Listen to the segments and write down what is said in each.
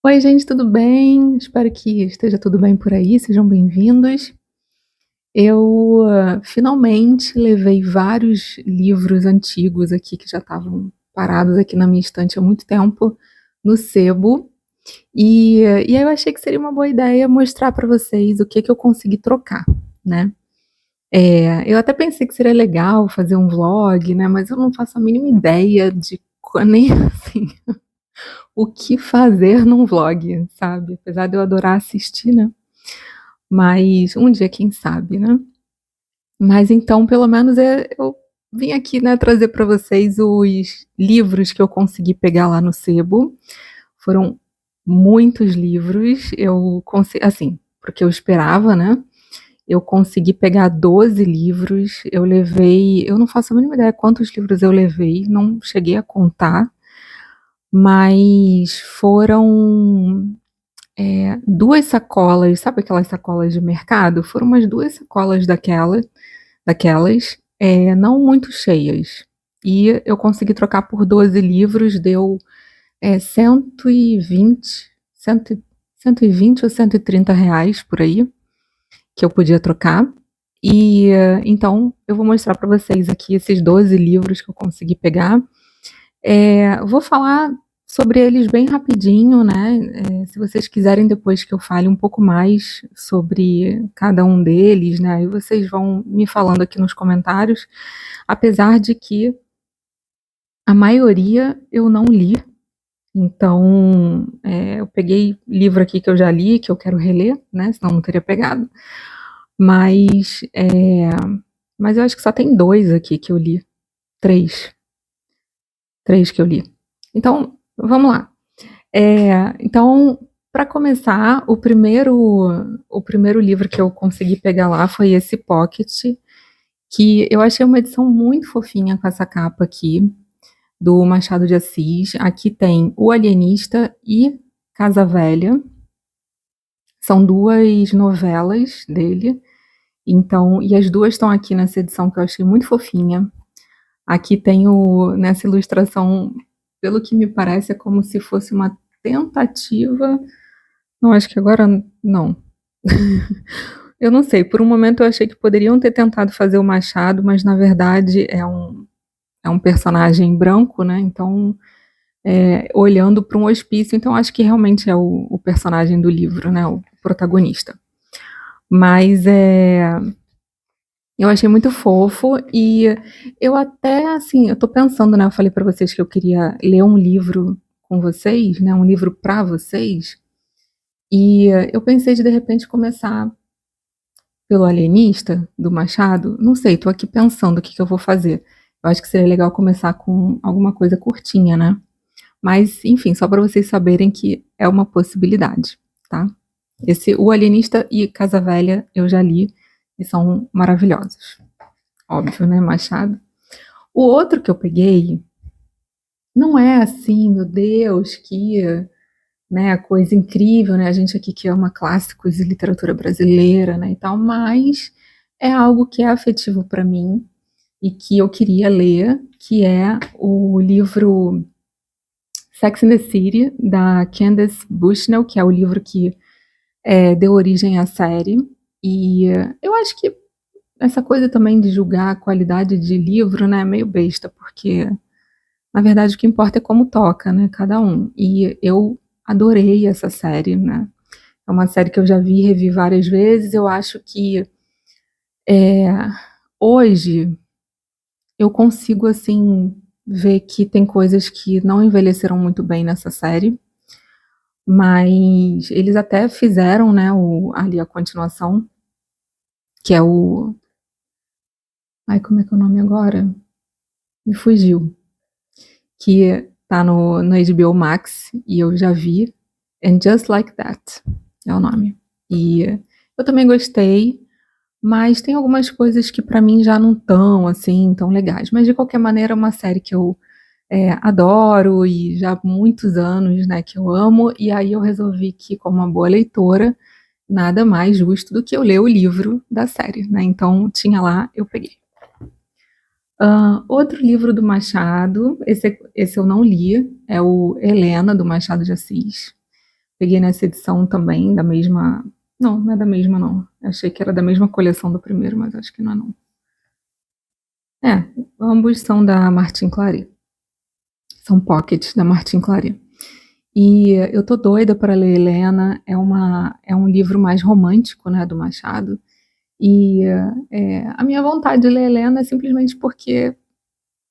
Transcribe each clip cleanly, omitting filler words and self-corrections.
Oi, gente, tudo bem? Espero que esteja tudo bem por aí, sejam bem-vindos. Eu, finalmente levei vários livros antigos aqui que já estavam parados aqui na minha estante há muito tempo, no sebo, e aí eu achei que seria uma boa ideia mostrar para vocês o que que eu consegui trocar, né. Eu até pensei que seria legal fazer um vlog, né, mas eu não faço a mínima ideia de nem assim o que fazer num vlog, sabe. Apesar de eu adorar assistir, né, mas um dia quem sabe, né. Mas então pelo menos, eu vim aqui, né, trazer para vocês os livros que eu consegui pegar lá no sebo. Foram muitos livros, eu assim, porque eu esperava, né, eu consegui pegar 12 livros, eu não faço a mínima ideia quantos livros eu levei, não cheguei a contar, mas foram 2 sacolas, sabe aquelas sacolas de mercado? Foram umas 2 sacolas daquelas, não muito cheias. E eu consegui trocar por 12 livros, deu, 120, cento 120 ou R$ 130 por aí, que eu podia trocar. Então eu vou mostrar para vocês aqui esses 12 livros que eu consegui pegar. Vou falar sobre eles bem rapidinho, né, se vocês quiserem depois que eu fale um pouco mais sobre cada um deles, né, aí vocês vão me falando aqui nos comentários, apesar de que a maioria eu não li, então, eu peguei livro aqui que eu já li, que eu quero reler, né, senão não teria pegado, mas, mas eu acho que só tem 2 aqui que eu li, 3, 3 que eu li. Então, vamos lá. Então, para começar, o primeiro livro que eu consegui pegar lá foi esse Pocket, que eu achei uma edição muito fofinha com essa capa aqui, do Machado de Assis. Aqui tem O Alienista e Casa Velha, são 2 novelas dele, então e as 2 estão aqui nessa edição que eu achei muito fofinha. Aqui tem nessa ilustração, pelo que me parece, é como se fosse uma tentativa. Não, acho que agora não. Eu não sei, por um momento eu achei que poderiam ter tentado fazer o Machado, mas na verdade é um personagem branco, né, então, olhando para um hospício, então acho que realmente é o personagem do livro, né, o protagonista. Mas, eu achei muito fofo e eu até, assim, eu tô pensando, né, eu falei para vocês que eu queria ler um livro com vocês, né, um livro para vocês, e eu pensei de repente começar pelo Alienista, do Machado, não sei, tô aqui pensando o que que eu vou fazer. Eu acho que seria legal começar com alguma coisa curtinha, né. Mas, enfim, só para vocês saberem que é uma possibilidade, tá. O Alienista e Casa Velha eu já li e são maravilhosos. Óbvio, né, Machado. O outro que eu peguei, não é assim, meu Deus, que, né, coisa incrível, né, a gente aqui que ama clássicos e literatura brasileira, né, e tal, mas é algo que é afetivo para mim e que eu queria ler, que é o livro Sex and the City, da Candace Bushnell, que é o livro que, deu origem à série. E eu acho que essa coisa também de julgar a qualidade de livro, né, é meio besta, porque na verdade o que importa é como toca, né, cada um. E eu adorei essa série, né. É uma série que eu já vi e revi várias vezes, eu acho que, eh, hoje eu consigo, assim, ver que tem coisas que não envelheceram muito bem nessa série, mas eles até fizeram, né, ali a continuação, que é o ai, como é que é o nome agora? Me fugiu. Que tá no HBO Max e eu já vi, And Just Like That é o nome. E eu também gostei, mas tem algumas coisas que pra mim já não estão, assim, tão legais, mas de qualquer maneira é uma série que eu, adoro e já há muitos anos, né, que eu amo, e aí eu resolvi que, como uma boa leitora, nada mais justo do que eu ler o livro da série, né, então tinha lá, eu peguei. Outro livro do Machado, esse eu não li, é o Helena, do Machado de Assis. Peguei nessa edição também, da mesma... Não, não é da mesma, não. Achei que era da mesma coleção do primeiro, mas acho que não é, não. Ambos são da Martin Claret. São pockets da Martin Claret. E eu tô doida para ler Helena. É um livro mais romântico, né, do Machado. E a minha vontade de ler Helena é simplesmente porque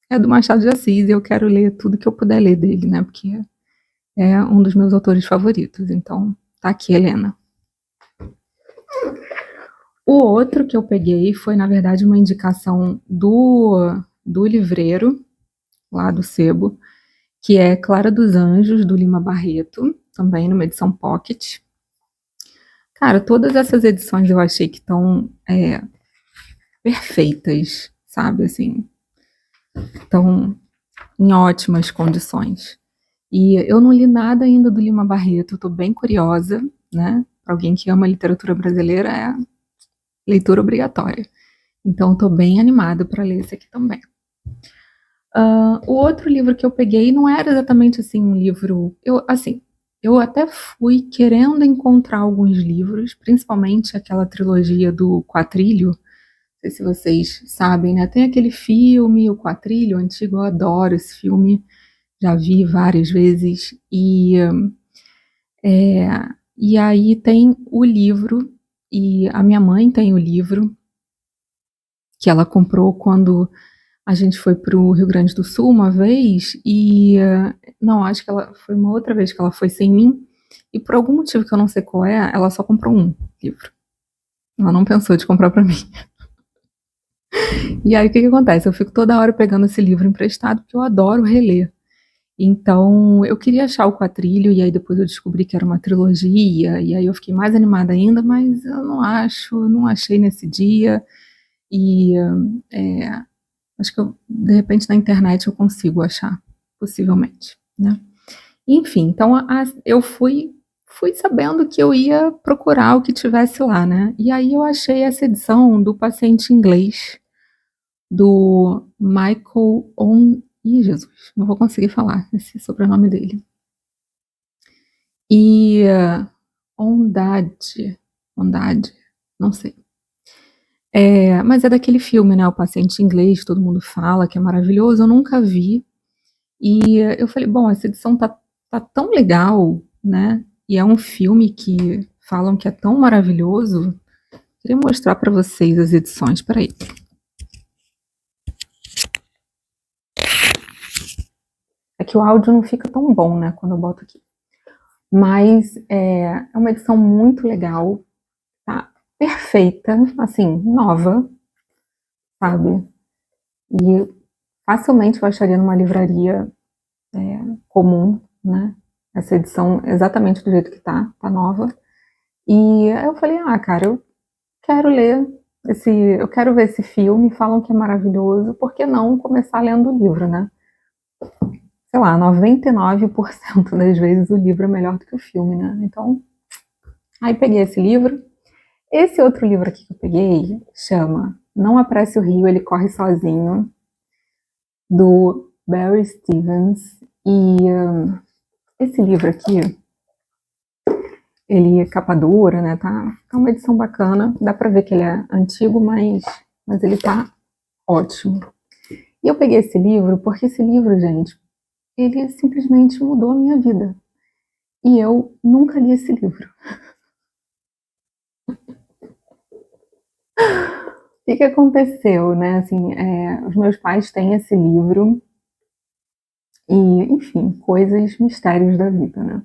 é do Machado de Assis e eu quero ler tudo que eu puder ler dele, né? Porque é um dos meus autores favoritos. Então, tá aqui, Helena. O outro que eu peguei foi, na verdade, uma indicação do livreiro, lá do Sebo, que é Clara dos Anjos, do Lima Barreto, também numa edição pocket. Cara, todas essas edições eu achei que estão perfeitas, sabe, assim, estão em ótimas condições. E eu não li nada ainda do Lima Barreto, eu tô bem curiosa, né? Para alguém que ama literatura brasileira, é leitura obrigatória. Então, estou bem animada para ler esse aqui também. O outro livro que eu peguei não era exatamente assim um livro. Eu até fui querendo encontrar alguns livros, principalmente aquela trilogia do Quatrilho. Não sei se vocês sabem, né? Tem aquele filme, o Quatrilho antigo, eu adoro esse filme, já vi várias vezes. E aí tem o livro, e a minha mãe tem o livro que ela comprou quando a gente foi para o Rio Grande do Sul uma vez e não, acho que ela foi uma outra vez que ela foi sem mim e por algum motivo que eu não sei qual é, ela só comprou um livro. Ela não pensou de comprar para mim. E aí o que que acontece? Eu fico toda hora pegando esse livro emprestado porque eu adoro reler. Então eu queria achar o Quatrilho e aí depois eu descobri que era uma trilogia e aí eu fiquei mais animada ainda, mas eu não achei nesse dia e acho que de repente na internet eu consigo achar, possivelmente, né? Enfim, então eu fui sabendo que eu ia procurar o que tivesse lá, né? E aí eu achei essa edição do Paciente Inglês, do Michael Ih, Jesus, não vou conseguir falar esse sobrenome dele. E Ondade, não sei. Mas é daquele filme, né? O Paciente Inglês, todo mundo fala que é maravilhoso, eu nunca vi. E eu falei, bom, essa edição tá tão legal, né? E é um filme que falam que é tão maravilhoso. Queria mostrar para vocês as edições. Peraí. É que o áudio não fica tão bom, né? Quando eu boto aqui. Mas é uma edição muito legal, tá? Perfeita, assim, nova, sabe? E facilmente eu acharia numa livraria comum, né? Essa edição exatamente do jeito que tá nova. E aí eu falei, cara, eu quero ler eu quero ver esse filme, falam que é maravilhoso, por que não começar lendo o livro, né? Sei lá, 99% das vezes o livro é melhor do que o filme, né? Então, aí peguei esse livro. Esse outro livro aqui que eu peguei chama Não Apresse o Rio, Ele Corre Sozinho, do Barry Stevens. E esse livro aqui, ele é capa dura, né? Tá uma edição bacana. Dá pra ver que ele é antigo, mas ele tá ótimo. E eu peguei esse livro porque esse livro, gente, ele simplesmente mudou a minha vida. E eu nunca li esse livro. O que aconteceu, né? Assim, os meus pais têm esse livro e, enfim, coisas, mistérios da vida, né?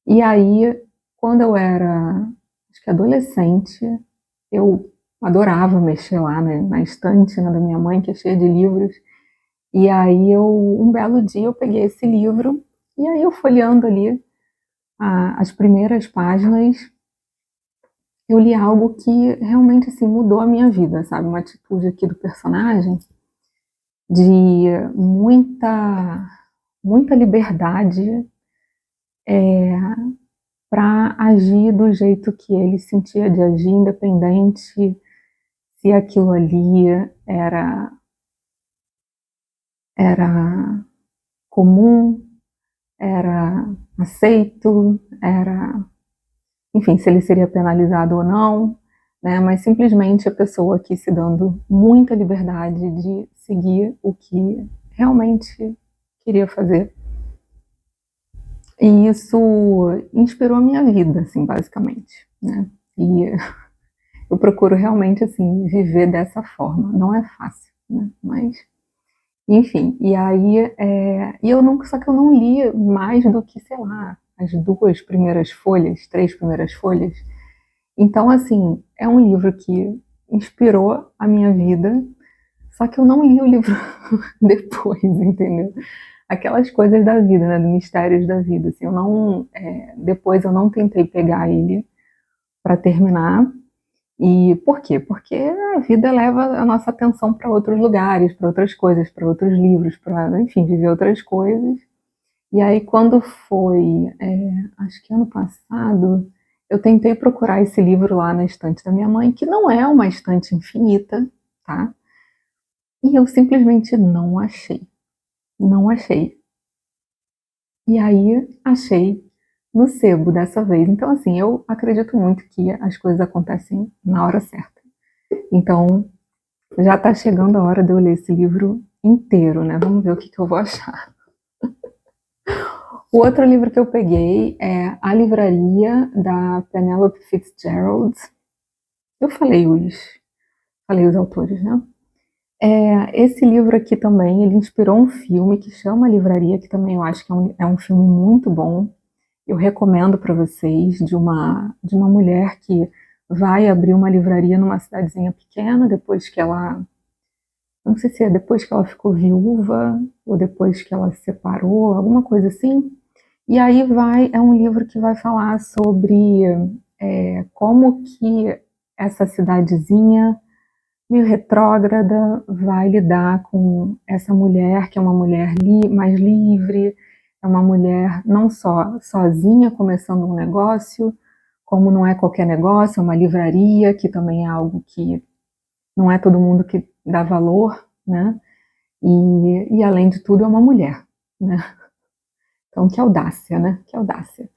E aí, quando eu era, acho que adolescente, eu adorava mexer lá, né, na estante, né, da minha mãe, que é cheia de livros. E aí, um belo dia, eu peguei esse livro e aí eu folheando ali as primeiras páginas, eu li algo que realmente assim mudou a minha vida, sabe? Uma atitude aqui do personagem de muita liberdade para agir do jeito que ele sentia de agir, independente se aquilo ali era comum, era aceito, enfim, se ele seria penalizado ou não, né? Mas simplesmente a pessoa aqui se dando muita liberdade de seguir o que realmente queria fazer. E isso inspirou a minha vida, assim, basicamente, né? E eu procuro realmente, assim, viver dessa forma. Não é fácil, né? Mas, enfim, e aí, só que eu não li mais do que, sei lá, as 3 primeiras folhas. Então, assim, é um livro que inspirou a minha vida, só que eu não li o livro depois, entendeu? Aquelas coisas da vida, né, dos mistérios da vida, assim, depois eu não tentei pegar ele para terminar. E por quê? Porque a vida leva a nossa atenção para outros lugares, para outras coisas, para outros livros, para, enfim, viver outras coisas. E aí, quando foi, acho que ano passado, eu tentei procurar esse livro lá na estante da minha mãe, que não é uma estante infinita, tá? E eu simplesmente não achei. Não achei. E aí, achei no sebo dessa vez. Então, assim, eu acredito muito que as coisas acontecem na hora certa. Então, já está chegando a hora de eu ler esse livro inteiro, né? Vamos ver o que eu vou achar. O outro livro que eu peguei é A Livraria, da Penelope Fitzgerald. Eu falei os autores, né? Esse livro aqui também, ele inspirou um filme que chama A Livraria, que também eu acho que é um filme muito bom. Eu recomendo para vocês, de uma mulher que vai abrir uma livraria numa cidadezinha pequena, depois que ela, não sei se é depois que ela ficou viúva, ou depois que ela se separou, alguma coisa assim. E aí é um livro que vai falar sobre como que essa cidadezinha meio retrógrada vai lidar com essa mulher, que é uma mulher mais livre, é uma mulher não só sozinha começando um negócio, como não é qualquer negócio, é uma livraria, que também é algo que não é todo mundo que dá valor, né? E além de tudo é uma mulher, né? Então, que audácia, né? Que audácia.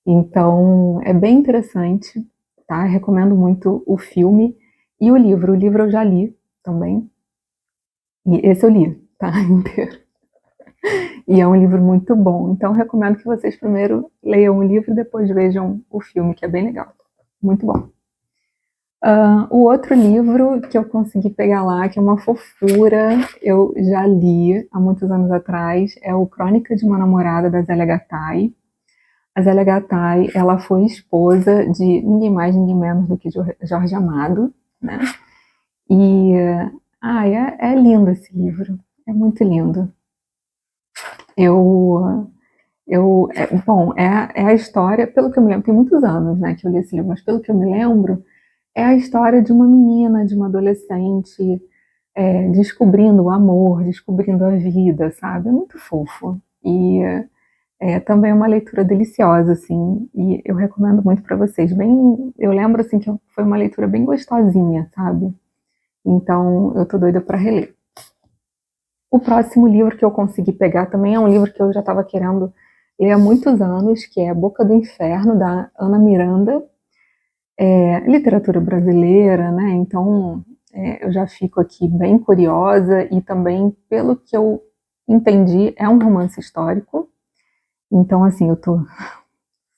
Então, é bem interessante, tá? Recomendo muito o filme e o livro. O livro eu já li também. E esse eu li, tá? Inteiro. E é um livro muito bom. Então, recomendo que vocês primeiro leiam o livro e depois vejam o filme, que é bem legal. Muito bom. O outro livro que eu consegui pegar lá, que é uma fofura, eu já li há muitos anos atrás, é o Crônica de uma Namorada, da Zélia Gattai. A Zélia Gattai, ela foi esposa de ninguém mais, ninguém menos do que Jorge Amado, né? E, é lindo esse livro, é muito lindo. Bom, é a história, pelo que eu me lembro, tem muitos anos, né, que eu li esse livro, mas pelo que eu me lembro, é a história de uma menina, de uma adolescente, descobrindo o amor, descobrindo a vida, sabe? É muito fofo. E também é uma leitura deliciosa, assim, e eu recomendo muito para vocês. Eu lembro, assim, que foi uma leitura bem gostosinha, sabe? Então, eu tô doida para reler. O próximo livro que eu consegui pegar também é um livro que eu já estava querendo ler há muitos anos, que é Boca do Inferno, da Ana Miranda. Literatura brasileira, né? Então, eu já fico aqui bem curiosa e também, pelo que eu entendi, é um romance histórico. Então, assim, eu tô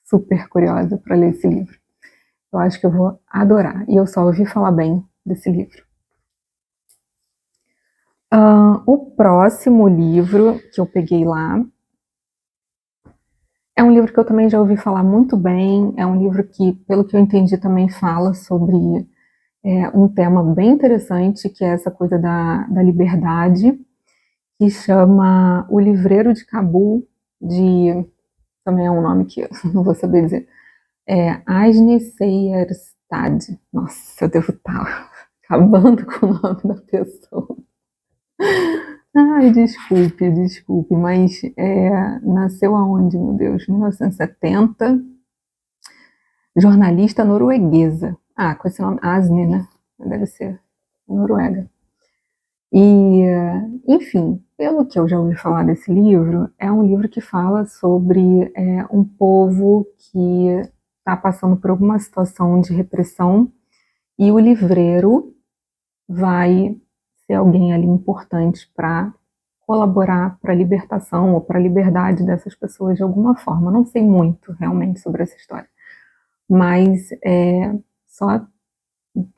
super curiosa para ler esse livro. Eu acho que eu vou adorar. E eu só ouvi falar bem desse livro. O próximo livro que eu peguei lá é um livro que eu também já ouvi falar muito bem. É um livro que, pelo que eu entendi, também fala sobre um tema bem interessante, que é essa coisa da liberdade, que chama O Livreiro de Cabul, também é um nome que eu não vou saber dizer, Ajni Seyerstad. Nossa, eu devo estar acabando com o nome da pessoa. Ai, desculpe, mas nasceu aonde, meu Deus? 1970, jornalista norueguesa. Com esse nome, Asne, né? Deve ser Noruega. E, enfim, pelo que eu já ouvi falar desse livro, é um livro que fala sobre um povo que está passando por alguma situação de repressão e o livreiro vai ser alguém ali importante para colaborar para a libertação ou para a liberdade dessas pessoas de alguma forma. Não sei muito realmente sobre essa história, mas só,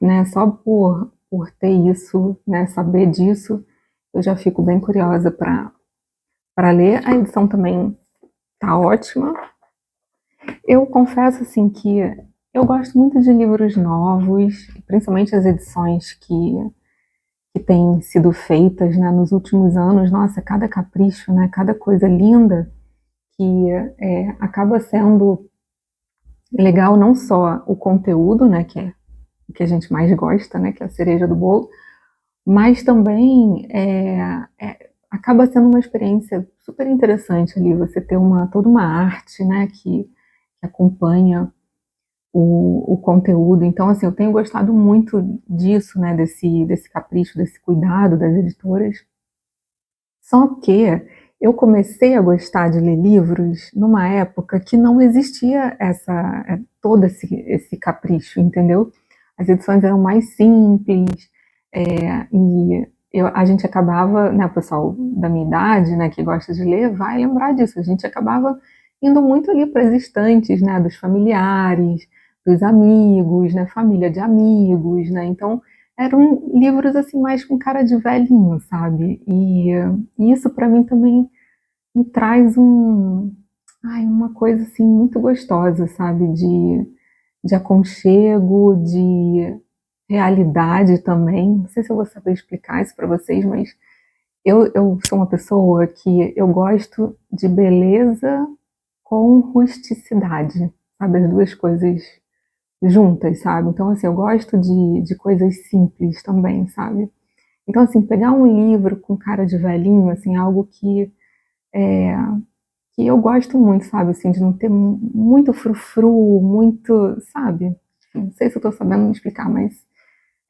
né, só por ter isso, né, saber disso, eu já fico bem curiosa para ler. A edição também tá ótima. Eu confesso assim que eu gosto muito de livros novos, principalmente as edições que têm sido feitas, né, nos últimos anos. Nossa, cada capricho, né, cada coisa linda que acaba sendo legal, não só o conteúdo, né, que é o que a gente mais gosta, né, que é a cereja do bolo, mas também acaba sendo uma experiência super interessante ali, você ter toda uma arte, né, que acompanha o conteúdo. Então, assim, eu tenho gostado muito disso, né, desse capricho, desse cuidado das editoras. Só que eu comecei a gostar de ler livros numa época que não existia todo esse capricho, entendeu? As edições eram mais simples, e a gente acabava, né, o pessoal da minha idade, né, que gosta de ler, vai lembrar disso, a gente acabava indo muito ali para as estantes, né, dos familiares, dos amigos, né, família de amigos, né, então eram livros assim mais com cara de velhinho, sabe? E isso para mim também me traz uma coisa assim muito gostosa, sabe? De aconchego, de realidade também. Não sei se eu vou saber explicar isso para vocês, mas eu sou uma pessoa que eu gosto de beleza com rusticidade, sabe? As duas coisas juntas, sabe? Então, assim, eu gosto de coisas simples também, sabe? Então, assim, pegar um livro com cara de velhinho, assim, algo é, que eu gosto muito, sabe? Assim, de não ter muito frufru, muito, sabe? Não sei se eu tô sabendo me explicar, mas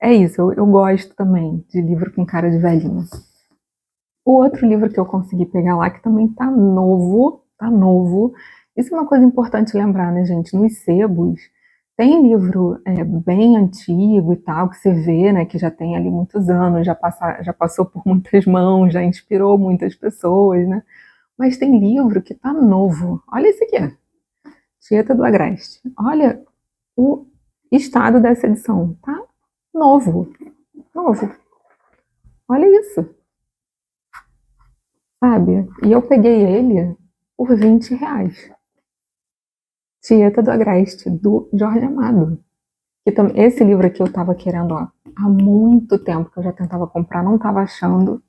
é isso, eu gosto também de livro com cara de velhinho. O outro livro que eu consegui pegar lá, que também tá novo, tá novo. Isso é uma coisa importante lembrar, né, gente? Nos sebos, tem livro bem antigo e tal, que você vê, né, que já tem ali muitos anos, já passou por muitas mãos, já inspirou muitas pessoas, né? Mas tem livro que tá novo. Olha esse aqui, Tieta do Agreste. Olha o estado dessa edição. Tá novo, novo. Olha isso, sabe? E eu peguei ele por R$ 20. Tieta do Agreste, do Jorge Amado. Esse livro aqui eu estava querendo há muito tempo, que eu já tentava comprar, não estava achando.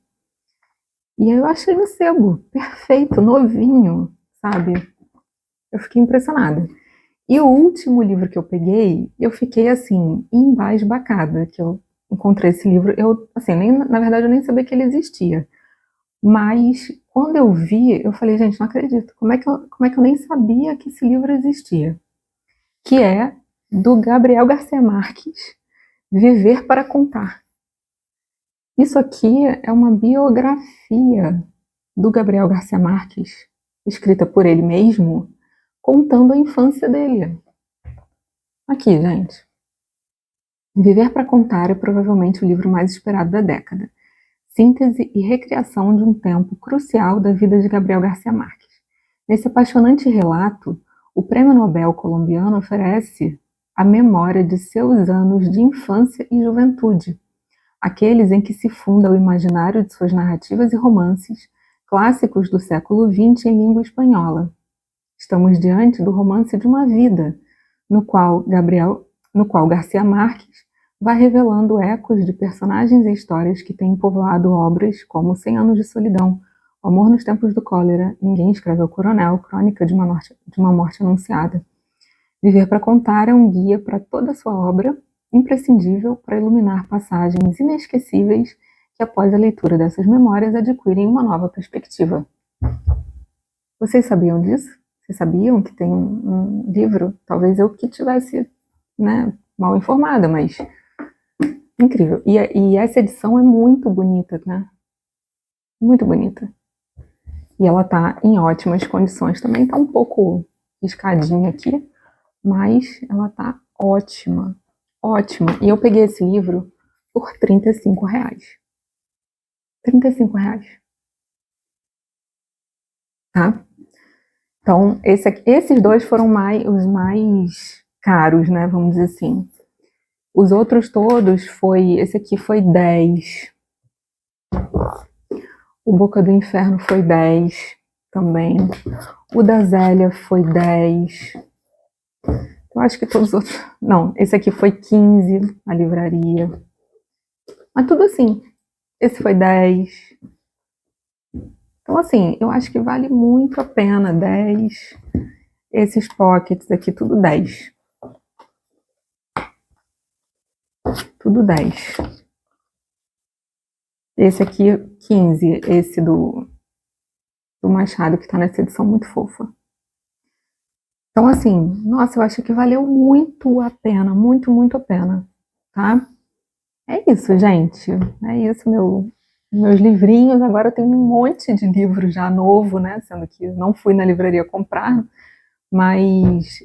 E aí eu achei no sebo, perfeito, novinho, sabe? Eu fiquei impressionada. E o último livro que eu peguei, eu fiquei assim, embasbacada, que eu encontrei esse livro. Eu, assim, na verdade eu nem sabia que ele existia. Mas quando eu vi, eu falei, gente, não acredito. Como é que eu nem sabia que esse livro existia? Que é do Gabriel Garcia Marques, Viver para Contar. Isso aqui é uma biografia do Gabriel Garcia Marques, escrita por ele mesmo, contando a infância dele. Aqui, gente. Viver para Contar é provavelmente o livro mais esperado da década. Síntese e recriação de um tempo crucial da vida de Gabriel Garcia Marques. Nesse apaixonante relato, o Prêmio Nobel colombiano oferece a memória de seus anos de infância e juventude, aqueles em que se funda o imaginário de suas narrativas e romances, clássicos do século XX em língua espanhola. Estamos diante do romance de uma vida, no qual Garcia Marques vai revelando ecos de personagens e histórias que têm povoado obras como Cem Anos de Solidão, O Amor nos Tempos do Cólera, Ninguém Escreve ao Coronel, Crônica de uma Morte Anunciada. Viver para Contar é um guia para toda a sua obra, imprescindível para iluminar passagens inesquecíveis que, após a leitura dessas memórias, adquirem uma nova perspectiva. Vocês sabiam disso? Vocês sabiam que tem um livro? Talvez eu que tivesse, né, mal informada, mas incrível. E essa edição é muito bonita, né? muito bonita. E ela tá em ótimas condições também, tá um pouco riscadinha aqui, mas ela tá ótima, ótima. E eu peguei esse livro por R$ 35. R$ 35, tá? Então, esses dois foram os mais caros, né? Vamos dizer assim. Os outros todos esse aqui foi 10. O Boca do Inferno foi 10 também. O da Zélia foi 10. Eu acho que todos os outros. Não, esse aqui foi 15 na livraria. Mas tudo assim. Esse foi 10. Então, assim, eu acho que vale muito a pena 10. Esses pockets aqui, tudo 10. Tudo 10. Esse aqui, 15. Esse do Machado, que tá nessa edição muito fofa. Então, assim, nossa, eu acho que valeu muito a pena, muito, muito a pena, tá? É isso, gente. É isso, meus livrinhos. Agora eu tenho um monte de livro já novo, né? Sendo que eu não fui na livraria comprar, mas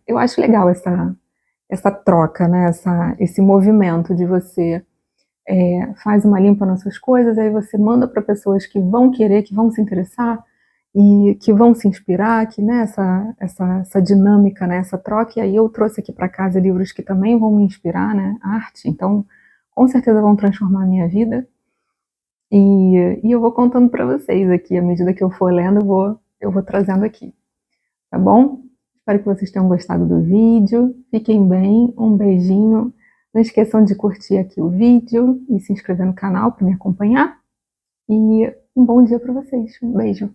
eu acho legal essa troca, né? Esse movimento de você faz uma limpa nas suas coisas, aí você manda para pessoas que vão querer, que vão se interessar e que vão se inspirar, que né, essa dinâmica, né, essa troca. E aí eu trouxe aqui para casa livros que também vão me inspirar, né, arte, então com certeza vão transformar a minha vida. E eu vou contando para vocês aqui, à medida que eu for lendo, eu vou trazendo aqui, tá bom? Espero que vocês tenham gostado do vídeo, fiquem bem, um beijinho, não esqueçam de curtir aqui o vídeo e se inscrever no canal para me acompanhar, e um bom dia para vocês, um beijo!